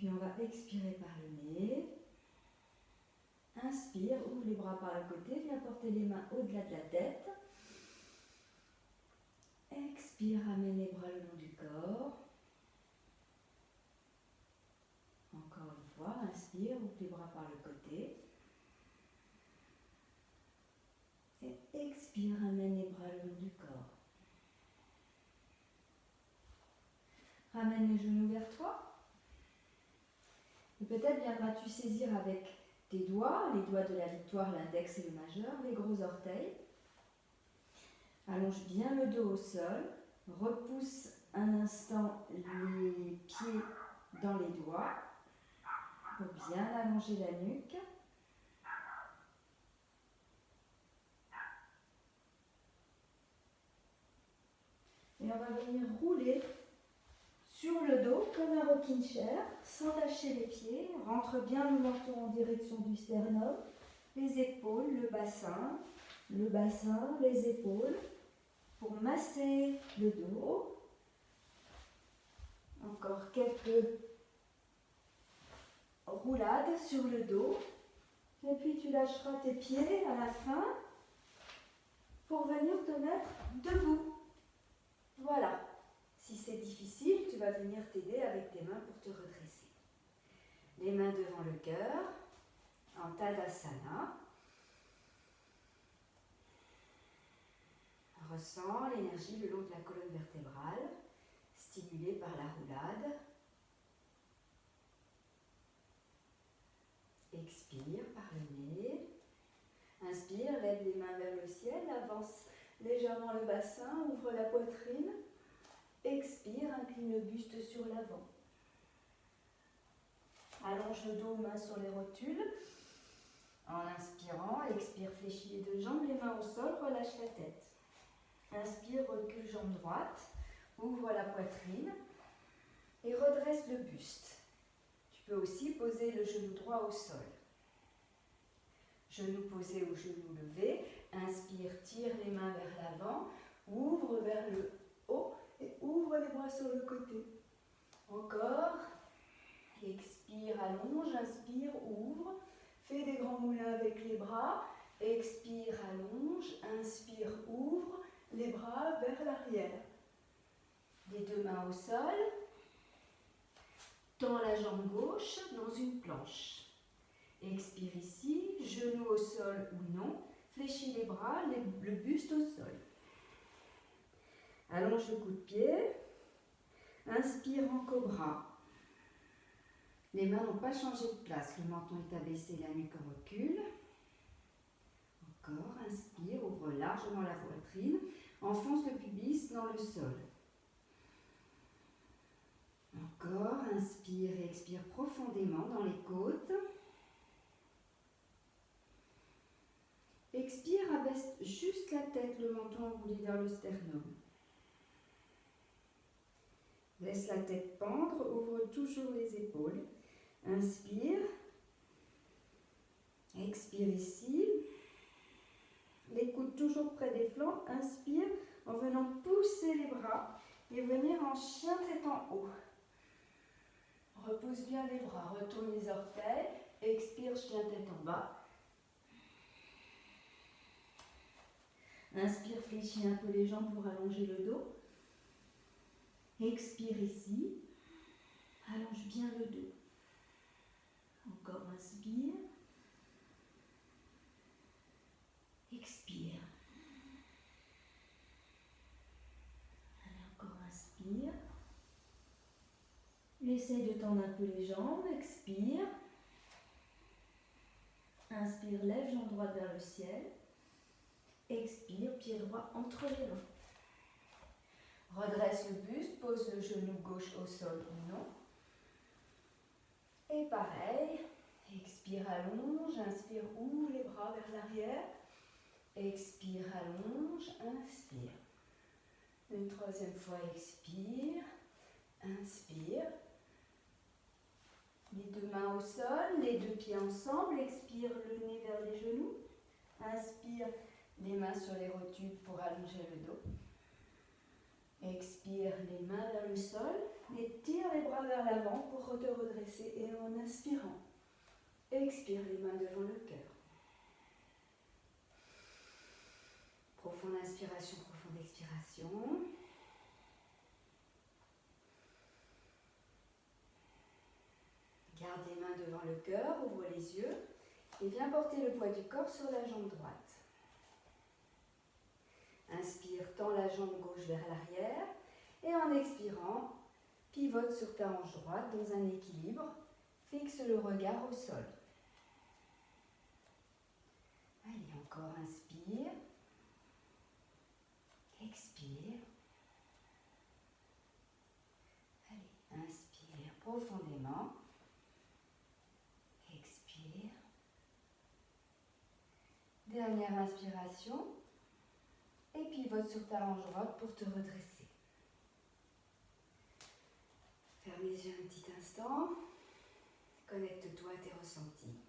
Puis on va expirer par le nez. Inspire, ouvre les bras par le côté, viens porter les mains au-delà de la tête. Expire, ramène les bras le long du corps. Encore une fois, inspire, ouvre les bras par le côté. Et expire, ramène les bras le long du corps. Ramène les genoux vers toi. Et peut-être viendras-tu saisir avec tes doigts, les doigts de la victoire, l'index et le majeur, les gros orteils. Allonge bien le dos au sol. Repousse un instant les pieds dans les doigts pour bien allonger la nuque. Et on va venir rouler sur le dos comme un rocking chair, sans lâcher les pieds. Rentre bien le menton en direction du sternum, les épaules, le bassin, les épaules, pour masser le dos. Encore quelques roulades sur le dos. Et puis tu lâcheras tes pieds à la fin pour venir te mettre debout. Voilà. Si c'est difficile, tu vas venir t'aider avec tes mains pour te redresser. Les mains devant le cœur, en Tadasana. Ressens l'énergie le long de la colonne vertébrale, stimulée par la roulade. Expire par le nez. Inspire, lève les mains vers le ciel, avance légèrement le bassin, ouvre la poitrine. Expire, incline le buste sur l'avant. Allonge le dos, mains sur les rotules. En inspirant, expire, fléchis les deux jambes, les mains au sol, relâche la tête. Inspire, recule jambe droite, ouvre la poitrine et redresse le buste. Tu peux aussi poser le genou droit au sol. Genou posé ou genou levé. Inspire, tire les mains vers l'avant, ouvre vers le haut et ouvre les bras sur le côté. Encore. Expire, allonge, inspire, ouvre. Fais des grands moulins avec les bras. Expire, allonge, inspire, ouvre. Les bras vers l'arrière. Les deux mains au sol. Tends la jambe gauche dans une planche. Expire ici, genou au sol ou non. Fléchis les bras, le buste au sol. Allonge le coup de pied. Inspire en cobra. Les mains n'ont pas changé de place. Le menton est abaissé, la nuque recule. Encore, inspire, ouvre largement la poitrine. Enfonce le pubis dans le sol. Encore, inspire et expire profondément dans les côtes. Expire, abaisse juste la tête, le menton enroulé vers le sternum. Laisse la tête pendre, ouvre toujours les épaules. Inspire. Expire ici. Les coudes toujours près des flancs. Inspire en venant pousser les bras et venir en chien tête en haut. Repousse bien les bras, retourne les orteils. Expire, chien tête en bas. Inspire, fléchis un peu les jambes pour allonger le dos. Expire ici. Allonge bien le dos. Encore inspire. Expire. Allez, encore inspire. Essaye de tendre un peu les jambes. Expire. Inspire, lève jambe droite vers le ciel. Expire, pied droit entre les mains. Redresse le buste, pose le genou gauche au sol ou non. Et pareil, expire, allonge, inspire, ouvre les bras vers l'arrière. Expire, allonge, inspire. Une troisième fois, expire, inspire. Les deux mains au sol, les deux pieds ensemble. Expire, le nez vers les genoux. Inspire, les mains sur les rotules pour allonger le dos. Expire les mains vers le sol et tire les bras vers l'avant pour te redresser et en inspirant. Expire les mains devant le cœur. Profonde inspiration, profonde expiration. Garde les mains devant le cœur, ouvre les yeux et viens porter le poids du corps sur la jambe droite. Inspire, tends la jambe gauche vers l'arrière et en expirant, pivote sur ta hanche droite dans un équilibre. Fixe le regard au sol. Allez, encore inspire. Expire. Allez, inspire profondément. Expire. Dernière inspiration. Et pivote sur ta hanche droite pour te redresser. Ferme les yeux un petit instant. Connecte-toi à tes ressentis.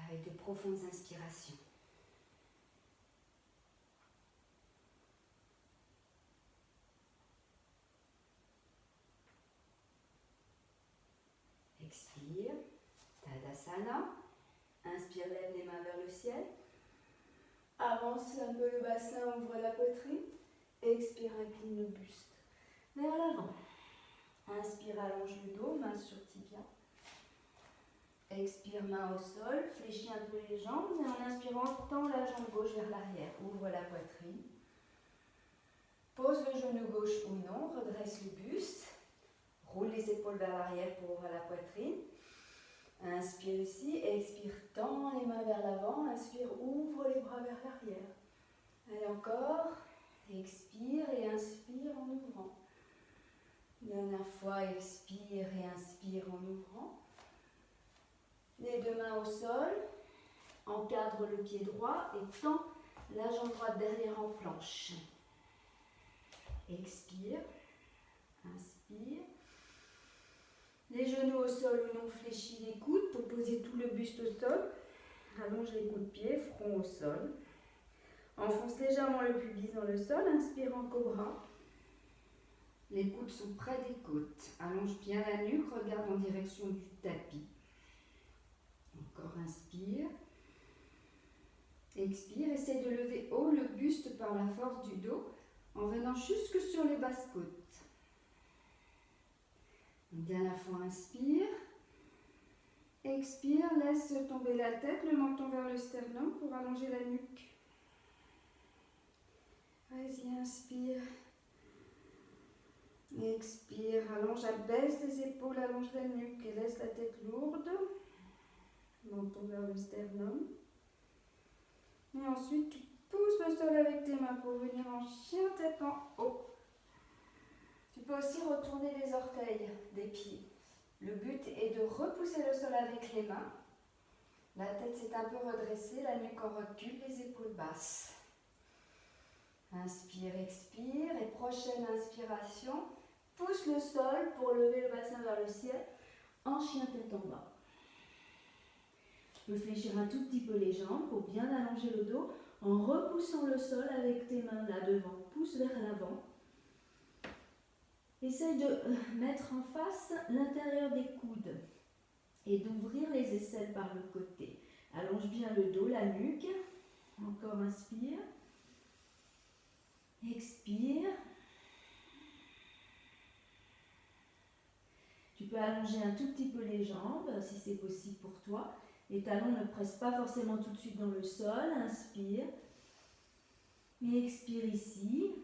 Avec de profondes inspirations. Expire. Tadasana. Inspire, lève les mains vers le ciel. Avance un peu le bassin, ouvre la poitrine. Expire, incline le buste vers l'avant. Inspire, allonge le dos, main sur tibia. Expire, main au sol, fléchis un peu les jambes et en inspirant, tends la jambe gauche vers l'arrière. Ouvre la poitrine. Pose le genou gauche ou non, redresse le buste. Roule les épaules vers l'arrière pour ouvrir la poitrine. Inspire ici, expire, tends les mains vers l'avant, inspire, ouvre les bras vers l'arrière. Allez encore, expire et inspire en ouvrant. Dernière fois, expire et inspire en ouvrant. Les deux mains au sol, encadre le pied droit et tends la jambe droite derrière en planche. Expire, inspire. Les genoux au sol ou non, fléchis les coudes pour poser tout le buste au sol. Allonge les coups de pied, front au sol. Enfonce légèrement le pubis dans le sol, inspire en cobra. Les coudes sont près des côtes. Allonge bien la nuque, regarde en direction du tapis. Encore inspire. Expire, essaie de lever haut le buste par la force du dos en venant jusque sur les basses côtes. Une dernière fois, inspire. Expire, laisse tomber la tête, le menton vers le sternum pour allonger la nuque. Vas-y, inspire. Expire, allonge, abaisse les épaules, allonge la nuque et laisse la tête lourde. Menton vers le sternum. Et ensuite, tu pousses le sol avec tes mains pour venir en chien tête en haut. Tu peux aussi retourner les orteils des pieds. Le but est de repousser le sol avec les mains. La tête s'est un peu redressée, la nuque en recul, les épaules basses. Inspire, expire et prochaine inspiration, pousse le sol pour lever le bassin vers le ciel en chien tête en bas. Tu peux fléchir un tout petit peu les jambes pour bien allonger le dos en repoussant le sol avec tes mains là devant. Pousse vers l'avant. Essaye de mettre en face l'intérieur des coudes et d'ouvrir les aisselles par le côté. Allonge bien le dos, la nuque. Encore inspire. Expire. Tu peux allonger un tout petit peu les jambes si c'est possible pour toi. Les talons ne pressent pas forcément tout de suite dans le sol. Inspire. Et expire ici.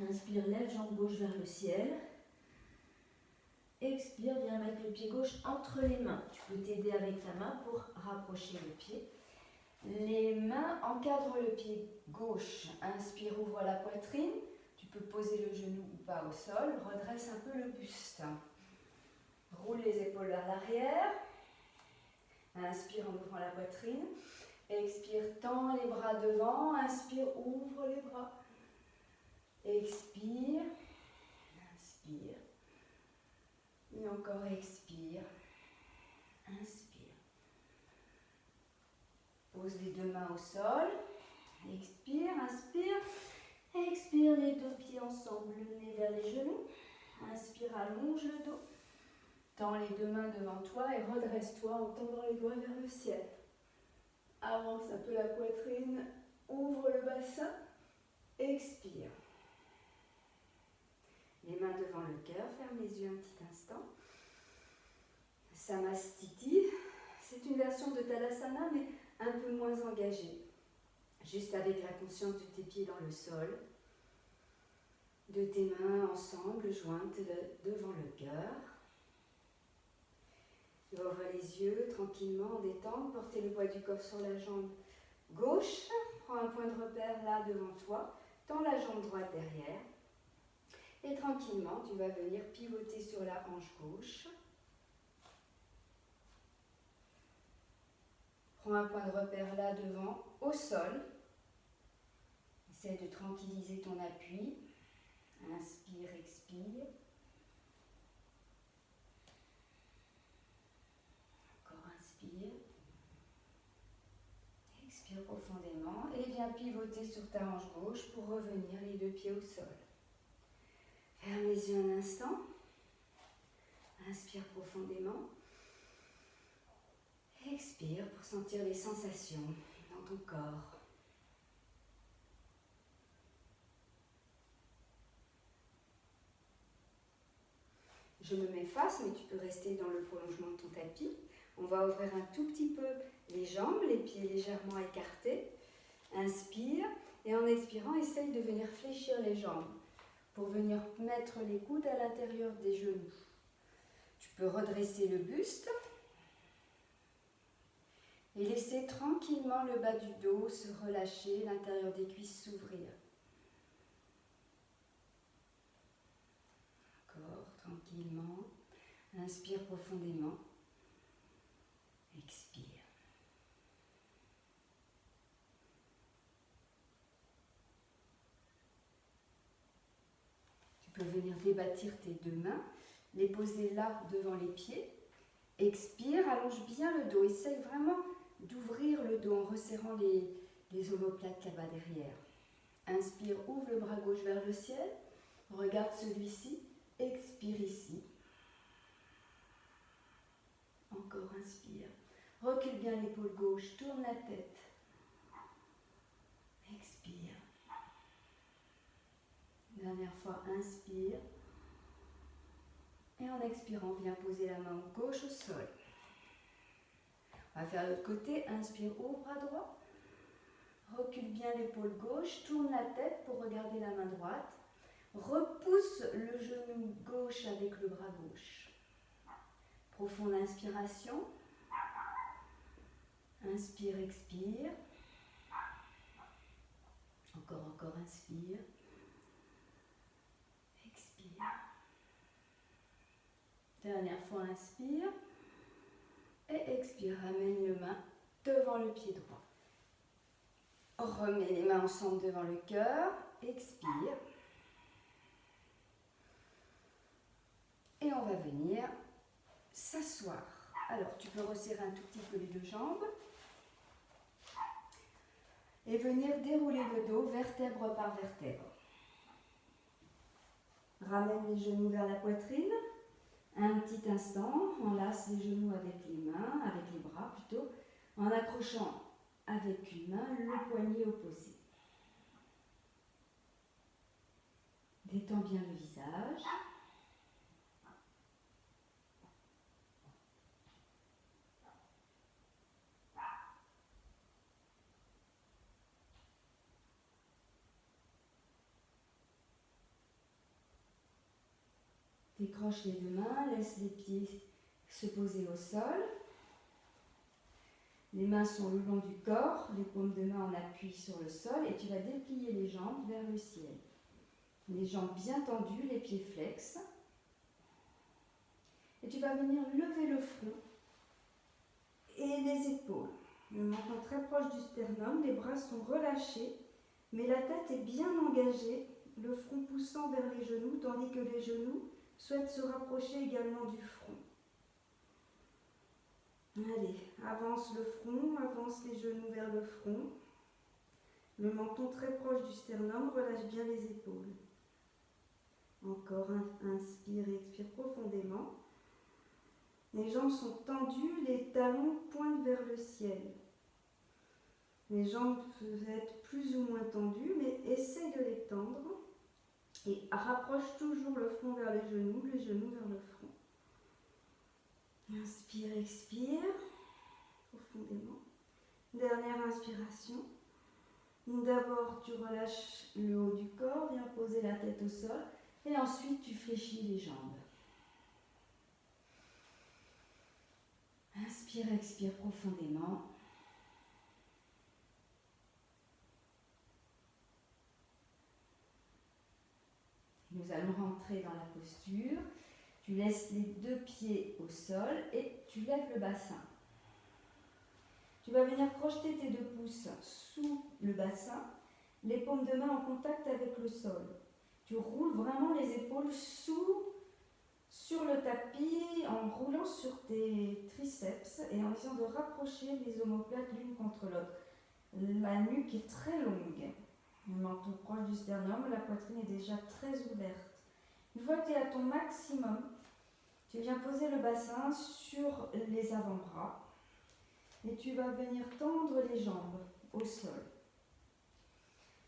Inspire, lève jambe gauche vers le ciel. Expire, viens mettre le pied gauche entre les mains. Tu peux t'aider avec ta main pour rapprocher le pied. Les mains encadrent le pied gauche. Inspire, ouvre la poitrine. Tu peux poser le genou ou pas au sol. Redresse un peu le buste. Roule les épaules vers l'arrière. Inspire en ouvrant la poitrine. Expire, tends les bras devant. Inspire, ouvre les bras. Expire. Inspire. Et encore expire. Inspire. Pose les deux mains au sol. Expire, inspire. Expire, revenir les deux pieds ensemble, le nez vers les genoux. Inspire, allonge le dos. Tends les deux mains devant toi et redresse-toi en tendant les doigts vers le ciel. Avance un peu la poitrine, ouvre le bassin, expire. Les mains devant le cœur, ferme les yeux un petit instant. Samastiti, c'est une version de Tadasana mais un peu moins engagée. Juste avec la conscience de tes pieds dans le sol, de tes mains ensemble, jointes devant le cœur. Ouvre les yeux tranquillement en détente, portez le poids du corps sur la jambe gauche. Prends un point de repère là devant toi, tends la jambe droite derrière. Et tranquillement, tu vas venir pivoter sur la hanche gauche. Prends un point de repère là devant, au sol. Essaie de tranquilliser ton appui. Inspire, expire. Encore inspire. Expire profondément et viens pivoter sur ta hanche gauche pour revenir les deux pieds au sol. Ferme les yeux un instant. Inspire profondément. Expire pour sentir les sensations dans ton corps. Je me mets face, mais tu peux rester dans le prolongement de ton tapis. On va ouvrir un tout petit peu les jambes, les pieds légèrement écartés. Inspire et en expirant, essaye de venir fléchir les jambes pour venir mettre les coudes à l'intérieur des genoux. Tu peux redresser le buste et laisser tranquillement le bas du dos se relâcher, l'intérieur des cuisses s'ouvrir. Encore tranquillement. Inspire profondément. Expire. Tu peux venir débattir tes deux mains, les poser là devant les pieds. Expire, allonge bien le dos. Essaye vraiment d'ouvrir le dos en resserrant les omoplates là-bas derrière. Inspire, ouvre le bras gauche vers le ciel. Regarde celui-ci. Expire ici. Encore inspire. Recule bien l'épaule gauche, tourne la tête. Expire. Dernière fois, inspire. Et en expirant, viens poser la main gauche au sol. On va faire l'autre côté. Inspire, ouvre bras droit. Recule bien l'épaule gauche, tourne la tête pour regarder la main droite. Repousse le genou gauche avec le bras gauche. Profonde inspiration. Inspire, expire. Encore, inspire. Expire. Dernière fois, inspire. Et expire, ramène les mains devant le pied droit. Remets les mains ensemble devant le cœur. Expire. Et on va venir s'asseoir. Alors, tu peux resserrer un tout petit peu les deux jambes. Et venir dérouler le dos, vertèbre par vertèbre. Ramène les genoux vers la poitrine. Un petit instant, enlace les genoux avec les mains, avec les bras plutôt, en accrochant avec une main le poignet opposé. Détends bien le visage. Décroche les deux mains, laisse les pieds se poser au sol. Les mains sont le long du corps, les paumes de main en appui sur le sol et tu vas déplier les jambes vers le ciel. Les jambes bien tendues, les pieds flex. Et tu vas venir lever le front et les épaules. Le menton très proche du sternum, les bras sont relâchés, mais la tête est bien engagée, le front poussant vers les genoux, tandis que les genoux souhaitent se rapprocher également du front. Allez, avance le front, avance les genoux vers le front. Le menton très proche du sternum, relâche bien les épaules. Encore, inspire et expire profondément. Les jambes sont tendues, les talons pointent vers le ciel. Les jambes peuvent être plus ou moins tendues, mais essaye de les tendre. Et rapproche toujours le front vers les genoux vers le front. Inspire, expire profondément. Dernière inspiration. D'abord, tu relâches le haut du corps, viens poser la tête au sol et ensuite tu fléchis les jambes. Inspire, expire profondément. Nous allons rentrer dans la posture. Tu laisses les deux pieds au sol et tu lèves le bassin. Tu vas venir projeter tes deux pouces sous le bassin, les paumes de main en contact avec le sol. Tu roules vraiment les épaules sur le tapis en roulant sur tes triceps et en essayant de rapprocher les omoplates l'une contre l'autre. La nuque est très longue. Le menton proche du sternum, la poitrine est déjà très ouverte. Une fois que tu es à ton maximum, tu viens poser le bassin sur les avant-bras et tu vas venir tendre les jambes au sol.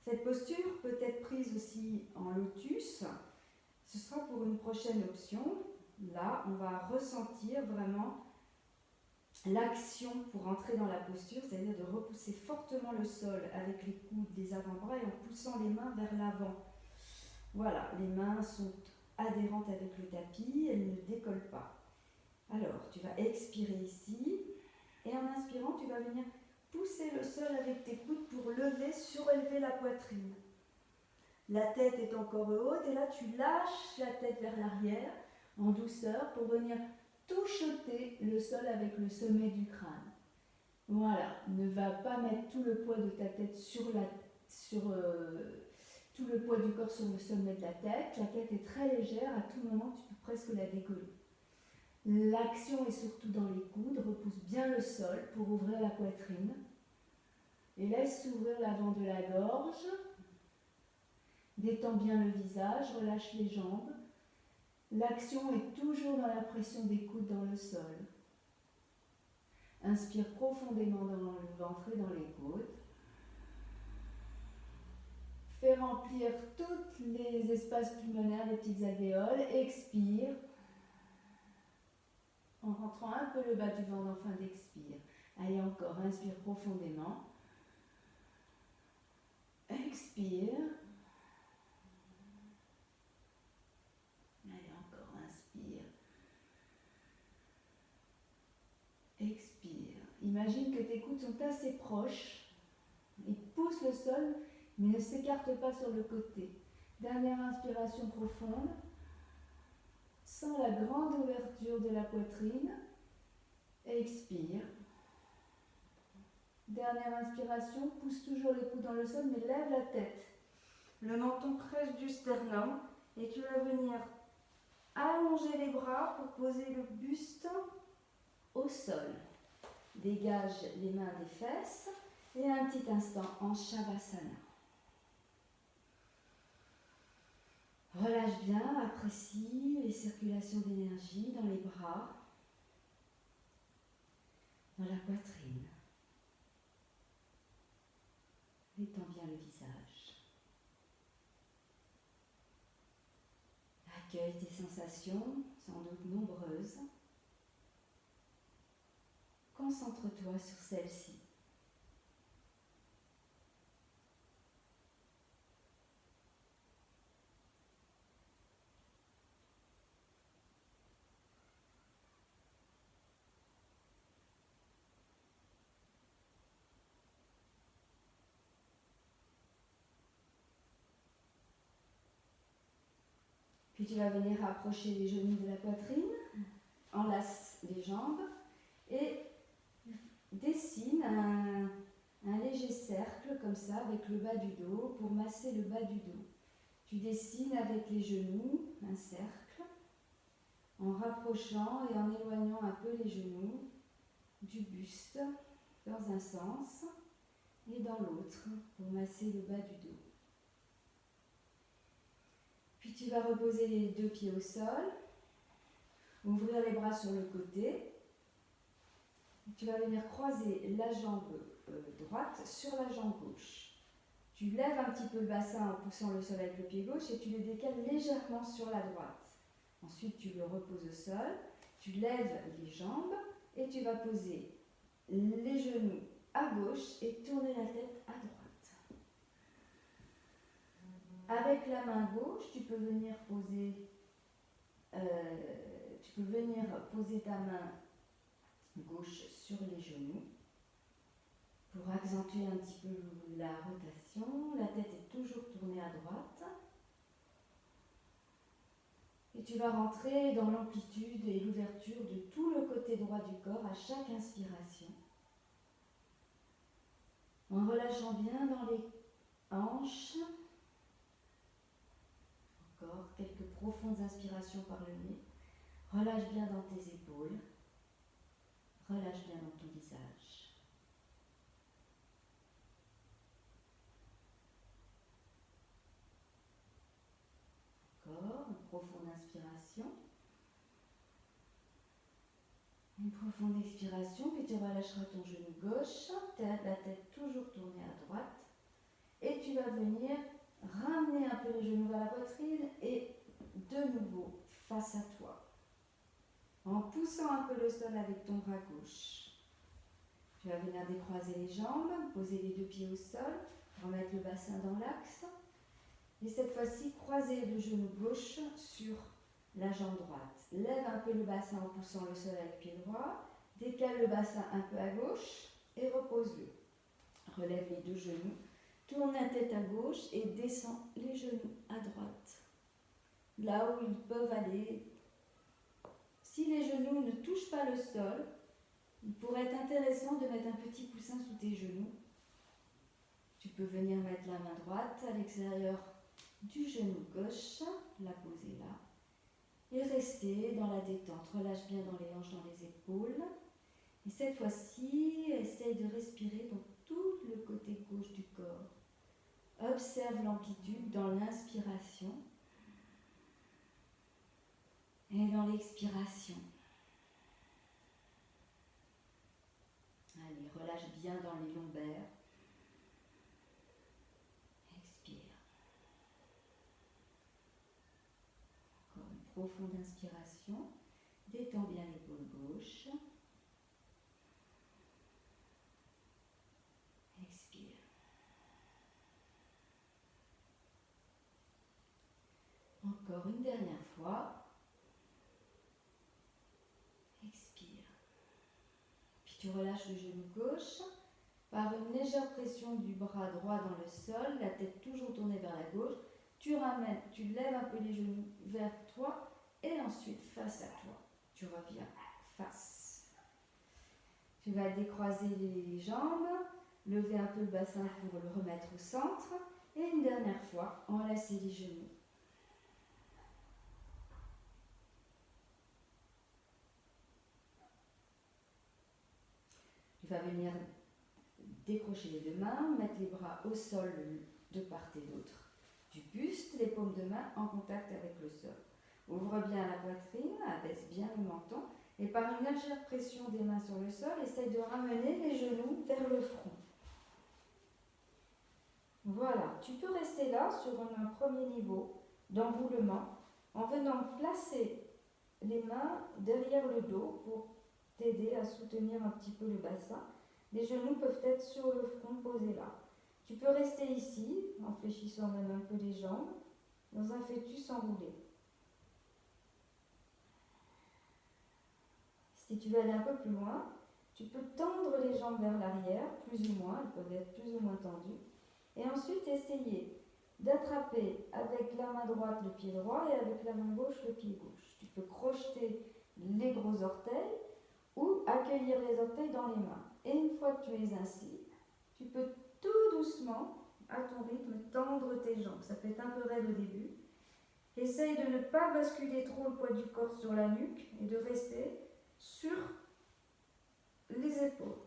Cette posture peut être prise aussi en lotus. Ce sera pour une prochaine option. Là, on va ressentir vraiment l'action pour entrer dans la posture, c'est-à-dire de repousser fortement le sol avec les coudes des avant-bras et en poussant les mains vers l'avant. Voilà, les mains sont adhérentes avec le tapis, elles ne décollent pas. Alors, tu vas expirer ici et en inspirant, tu vas venir pousser le sol avec tes coudes pour surélever la poitrine. La tête est encore haute et là, tu lâches la tête vers l'arrière en douceur pour venir touchoter le sol avec le sommet du crâne. Voilà, ne va pas mettre tout le poids de ta tête tout le poids du corps sur le sommet de la tête. La tête est très légère, à tout moment tu peux presque la décoller. L'action est surtout dans les coudes, repousse bien le sol pour ouvrir la poitrine et laisse s'ouvrir l'avant de la gorge. Détends bien le visage, relâche les jambes. L'action est toujours dans la pression des coudes dans le sol. Inspire profondément dans le ventre et dans les côtes. Fais remplir tous les espaces pulmonaires, les petites alvéoles. Expire. En rentrant un peu le bas du ventre, enfin d'expire. Allez encore, inspire profondément. Expire. Allez encore, inspire. Expire. Imagine que tes coudes sont assez proches. Ils poussent le sol, mais ne s'écartent pas sur le côté. Dernière inspiration profonde. Sens la grande ouverture de la poitrine. Expire. Dernière inspiration, pousse toujours les coudes dans le sol, mais lève la tête. Le menton proche du sternum et tu vas venir allonger les bras pour poser le buste au sol. Dégage les mains des fesses et un petit instant en Shavasana. Relâche bien, apprécie les circulations d'énergie dans les bras, dans la poitrine. Détends bien le visage. Accueille tes sensations, sans doute nombreuses. Concentre-toi sur celles-ci. Puis tu vas venir rapprocher les genoux de la poitrine, enlace les jambes et dessine un léger cercle comme ça avec le bas du dos pour masser le bas du dos. Tu dessines avec les genoux un cercle en rapprochant et en éloignant un peu les genoux du buste dans un sens et dans l'autre pour masser le bas du dos. Puis tu vas reposer les deux pieds au sol, ouvrir les bras sur le côté. Tu vas venir croiser la jambe droite sur la jambe gauche. Tu lèves un petit peu le bassin en poussant le sol avec le pied gauche et tu le décales légèrement sur la droite. Ensuite, tu le reposes au sol, tu lèves les jambes et tu vas poser les genoux à gauche et tourner la tête à droite. Avec la main gauche, tu peux venir poser ta main gauche sur les genoux pour accentuer un petit peu la rotation. La tête est toujours tournée à droite. Et tu vas rentrer dans l'amplitude et l'ouverture de tout le côté droit du corps à chaque inspiration. En relâchant bien dans les hanches. Encore quelques profondes inspirations par le nez. Relâche bien dans tes épaules. Relâche bien dans ton visage. Encore une profonde inspiration. Une profonde expiration, puis tu relâcheras ton genou gauche, la tête toujours tournée à droite. Et tu vas venir ramener un peu les genoux vers la poitrine et de nouveau face à toi. En poussant un peu le sol avec ton bras gauche. Tu vas venir décroiser les jambes, poser les deux pieds au sol, remettre le bassin dans l'axe. Et cette fois-ci, croiser le genou gauche sur la jambe droite. Lève un peu le bassin en poussant le sol avec le pied droit. Décale le bassin un peu à gauche et repose-le. Relève les deux genoux. Tourne la tête à gauche et descends les genoux à droite. Là où ils peuvent aller. Si les genoux ne touchent pas le sol, il pourrait être intéressant de mettre un petit coussin sous tes genoux. Tu peux venir mettre la main droite à l'extérieur du genou gauche, la poser là, et rester dans la détente. Relâche bien dans les hanches, dans les épaules. Et cette fois-ci, essaye de respirer dans tout le côté gauche du corps. Observe l'amplitude dans l'inspiration et dans l'expiration. Allez, relâche bien dans les lombaires. Expire. Encore une profonde inspiration. Détends bien l'épaule gauche. Expire. Encore une dernière fois. Expire. Puis tu relâches le genou gauche. Par une légère pression du bras droit dans le sol, la tête toujours tournée vers la gauche, tu ramènes, tu lèves un peu les genoux vers toi et ensuite face à toi. Tu reviens face. Tu vas décroiser les jambes, lever un peu le bassin pour le remettre au centre et une dernière fois, enlacer les genoux. Tu vas venir décrocher les deux mains, mettre les bras au sol de part et d'autre du buste, les paumes de main en contact avec le sol. Ouvre bien la poitrine, abaisse bien le menton et par une légère pression des mains sur le sol, essaye de ramener les genoux vers le front. Voilà, tu peux rester là sur un premier niveau d'enroulement en venant placer les mains derrière le dos pour t'aider à soutenir un petit peu le bassin. Les genoux peuvent être sur le front posés là. Tu peux rester ici, en fléchissant même un peu les jambes, dans un fœtus enroulé. Si tu veux aller un peu plus loin, tu peux tendre les jambes vers l'arrière, plus ou moins, elles peuvent être plus ou moins tendues. Et ensuite essayer d'attraper avec la main droite le pied droit et avec la main gauche le pied gauche. Tu peux crocheter les gros orteils ou accueillir les orteils dans les mains. Et une fois que tu es ainsi, tu peux tout doucement, à ton rythme, tendre tes jambes. Ça peut être un peu raide au début. Essaye de ne pas basculer trop le poids du corps sur la nuque et de rester sur les épaules.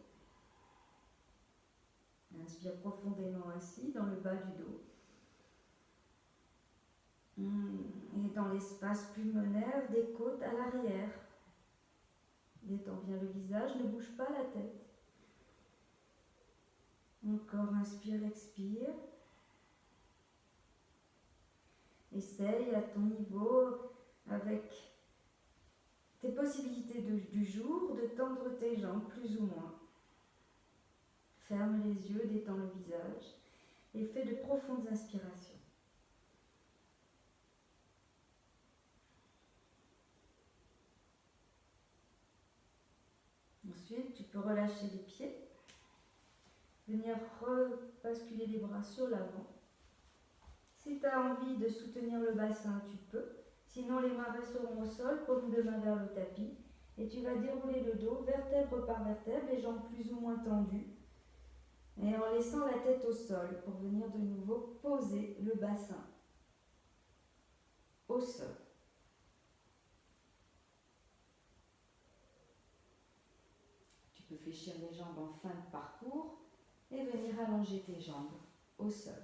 Inspire profondément ainsi dans le bas du dos. Et dans l'espace pulmonaire des côtes à l'arrière. Détends bien le visage, ne bouge pas la tête. Encore inspire, expire. Essaye à ton niveau, avec tes possibilités du jour, de tendre tes jambes plus ou moins. Ferme les yeux, détends le visage et fais de profondes inspirations. Ensuite, tu peux relâcher les pieds, venir rebasculer les bras sur l'avant. Si tu as envie de soutenir le bassin, tu peux. Sinon, les mains resteront au sol, paume de main vers le tapis. Et tu vas dérouler le dos, vertèbre par vertèbre, les jambes plus ou moins tendues. Et en laissant la tête au sol pour venir de nouveau poser le bassin au sol. Tu peux fléchir les jambes en fin de parcours et venir allonger tes jambes au sol,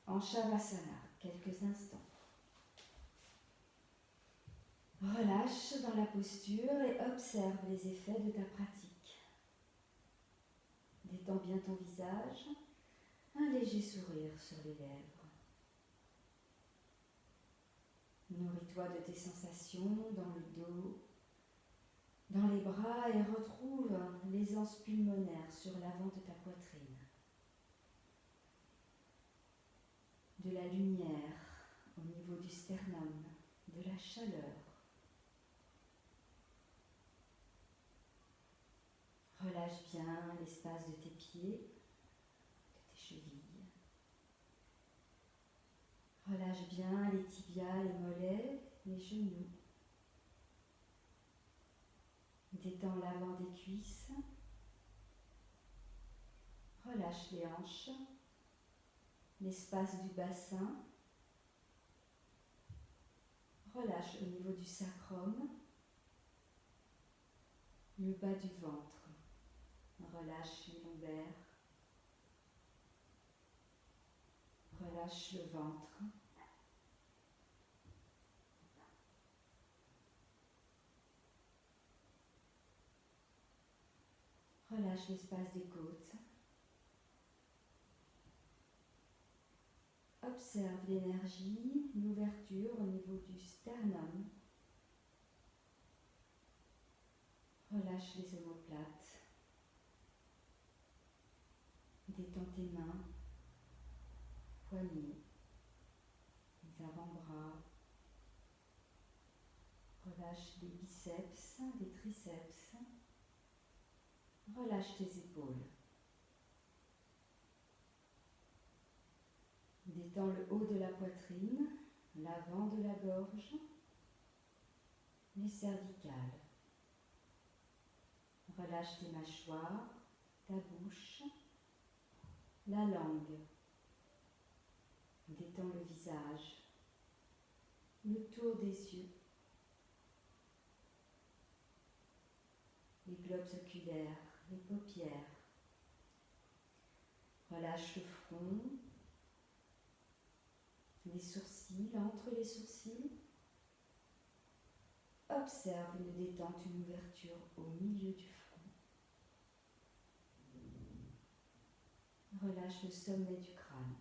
en Shavasana, quelques instants. Relâche dans la posture et observe les effets de ta pratique. Détends bien ton visage, un léger sourire sur les lèvres. Nourris-toi de tes sensations dans le dos, dans les bras et retrouve l'aisance pulmonaire sur l'avant de ta poitrine. De la lumière au niveau du sternum, de la chaleur. Relâche bien l'espace de tes pieds, de tes chevilles. Relâche bien les tibias, les mollets, les genoux. Détends l'avant des cuisses. Relâche les hanches, l'espace du bassin. Relâche au niveau du sacrum, le bas du ventre. Relâche les lombaires. Relâche le ventre. Relâche l'espace des côtes. Observe l'énergie, l'ouverture au niveau du sternum. Relâche les omoplates. Détends tes mains, poignets, les avant-bras. Relâche les biceps, les triceps. Relâche tes épaules. Détends le haut de la poitrine, l'avant de la gorge, les cervicales. Relâche tes mâchoires, ta bouche, la langue. Détends le visage, le tour des yeux, les globes oculaires, les paupières. Relâche le front, les sourcils, entre les sourcils. Observe une détente, une ouverture au milieu du front. Relâche le sommet du crâne.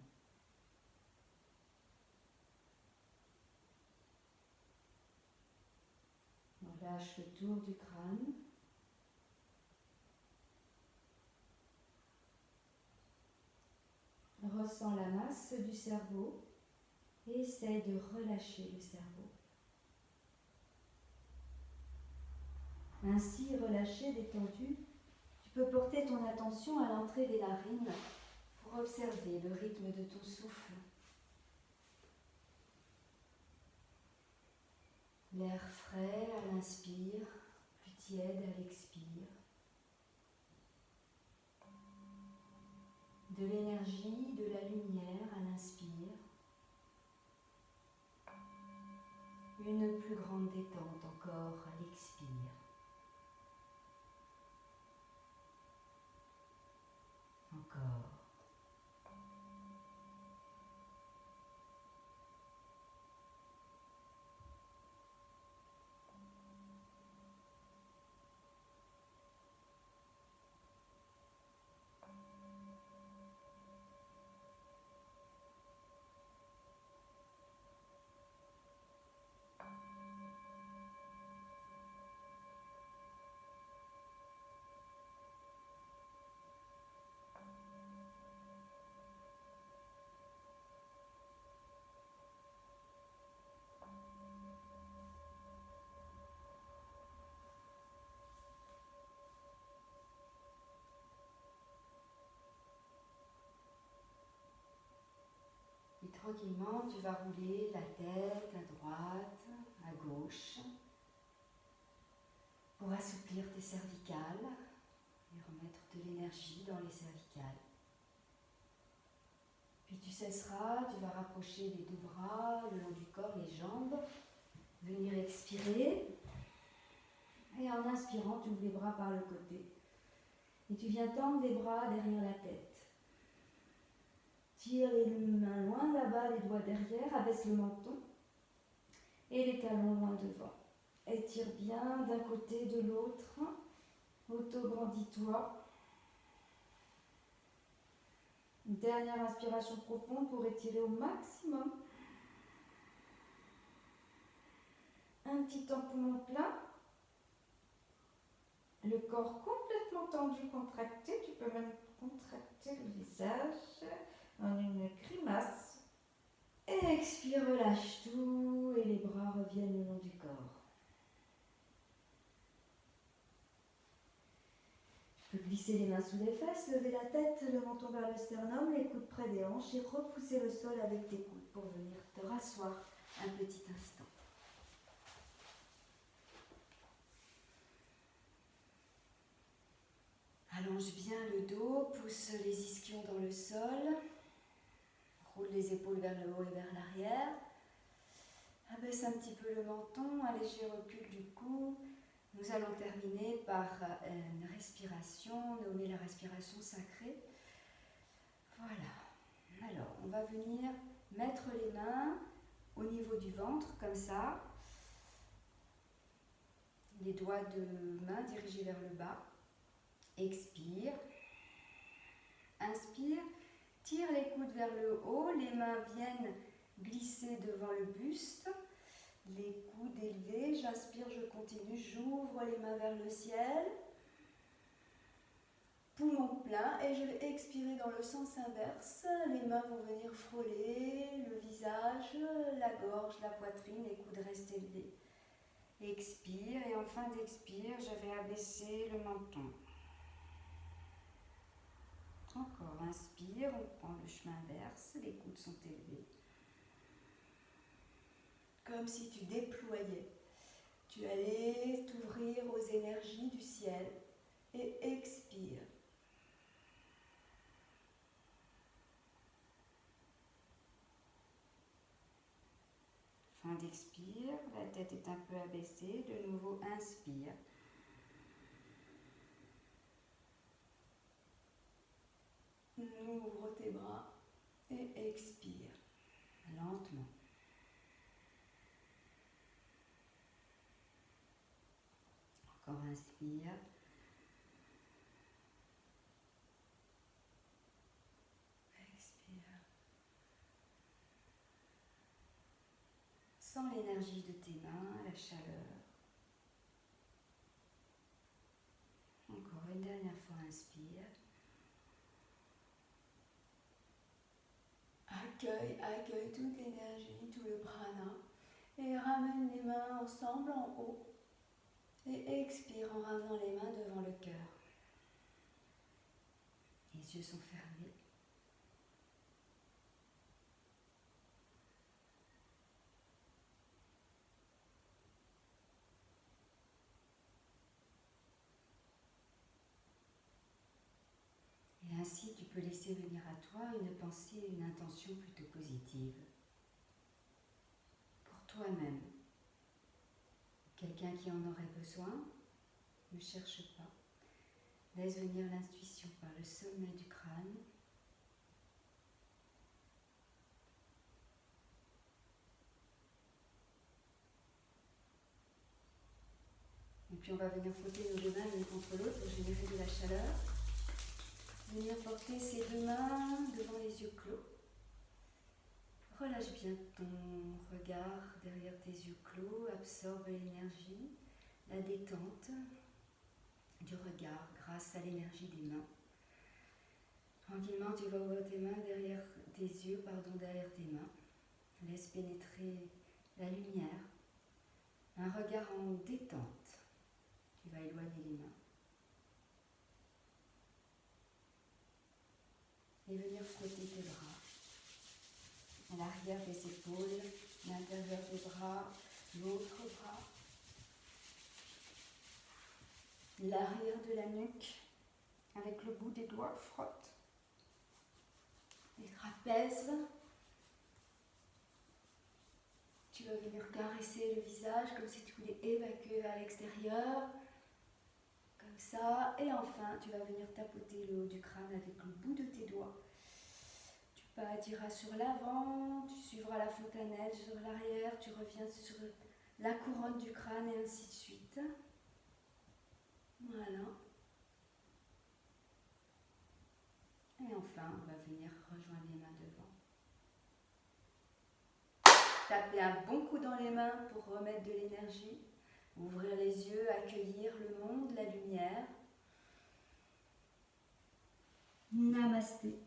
Relâche le tour du crâne. Ressens la masse du cerveau et essaye de relâcher le cerveau. Ainsi relâché, détendu, tu peux porter ton attention à l'entrée des narines pour observer le rythme de ton souffle. L'air frais à l'inspire, plus tiède à l'expire. De l'énergie, de la lumière à l'inspire. Une plus grande détente encore à l'expire. Encore. tranquillement, tu vas rouler la tête à droite, à gauche, pour assouplir tes cervicales et remettre de l'énergie dans les cervicales. Puis tu cesseras, tu vas rapprocher les deux bras le long du corps, les jambes, venir expirer. Et en inspirant, tu ouvres les bras par le côté. Et tu viens tendre les bras derrière la tête. Tire les mains loin là-bas, les doigts derrière, abaisse le menton et les talons loin devant. Étire bien d'un côté, de l'autre. Auto-brandis-toi. Une dernière inspiration profonde pour étirer au maximum. Un petit tampon plein. Le corps complètement tendu, contracté. Tu peux même contracter le visage en une grimace. Et expire, relâche tout et les bras reviennent le long du corps. Tu peux glisser les mains sous les fesses, lever la tête, le menton vers le sternum, les coudes près des hanches et repousser le sol avec tes coudes pour venir te rasseoir un petit instant. Allonge bien le dos, pousse les ischions dans le sol, roule les épaules vers le haut et vers l'arrière, abaisse un petit peu le menton, un léger recul du cou. Nous allons terminer par une respiration, nommée la respiration sacrée. Voilà. Alors, on va venir mettre les mains au niveau du ventre, comme ça. Les doigts de main dirigés vers le bas. Expire. Inspire. Tire les coudes vers le haut. Les mains viennent glisser devant le buste. Les coudes élevés. J'inspire, je continue. J'ouvre les mains vers le ciel. Poumon plein. Et je vais expirer dans le sens inverse. Les mains vont venir frôler le visage, la gorge, la poitrine. Les coudes restent élevés. Expire. Et en fin d'expire, je vais abaisser le menton. Encore, inspire, on prend le chemin inverse, les coudes sont élevés. Comme si tu déployais. Tu allais t'ouvrir aux énergies du ciel et expire. Fin d'expire, la tête est un peu abaissée, de nouveau inspire. Ouvre tes bras et expire lentement. Encore inspire. Expire. Sens l'énergie de tes mains, la chaleur. Encore une dernière fois, inspire. Accueille toute l'énergie, tout le prana et ramène les mains ensemble en haut et expire en ramenant les mains devant le cœur. Les yeux sont fermés. Et ainsi, tu peux laisser venir à toi une pensée, une intention plutôt positive. Pour toi-même. Quelqu'un qui en aurait besoin, ne cherche pas. Laisse venir l'intuition par le sommet du crâne. Et puis on va venir frotter nos deux mains l'une contre l'autre pour générer de la chaleur. Venir porter ses deux mains devant les yeux clos. Relâche bien ton regard derrière tes yeux clos, absorbe l'énergie, la détente du regard grâce à l'énergie des mains. Tranquillement, tu vas ouvrir tes mains derrière tes mains. Laisse pénétrer la lumière, un regard en détente. Tu vas éloigner les mains. Et venir frotter tes bras l'arrière des épaules, l'intérieur des bras, l'autre bras, l'arrière de la nuque, avec le bout des doigts, frotte. Les trapèzes. Tu vas venir caresser le visage comme si tu voulais évacuer vers l'extérieur. Comme ça. Et enfin, tu vas venir tapoter le haut du crâne avec le bout de tes doigts. Tu partiras sur l'avant, tu suivras la fontanelle sur l'arrière, tu reviens sur la couronne du crâne et ainsi de suite. Voilà. Et enfin, on va venir rejoindre les mains devant. Taper un bon coup dans les mains pour remettre de l'énergie. Ouvrir les yeux, accueillir le monde, la lumière. Namasté.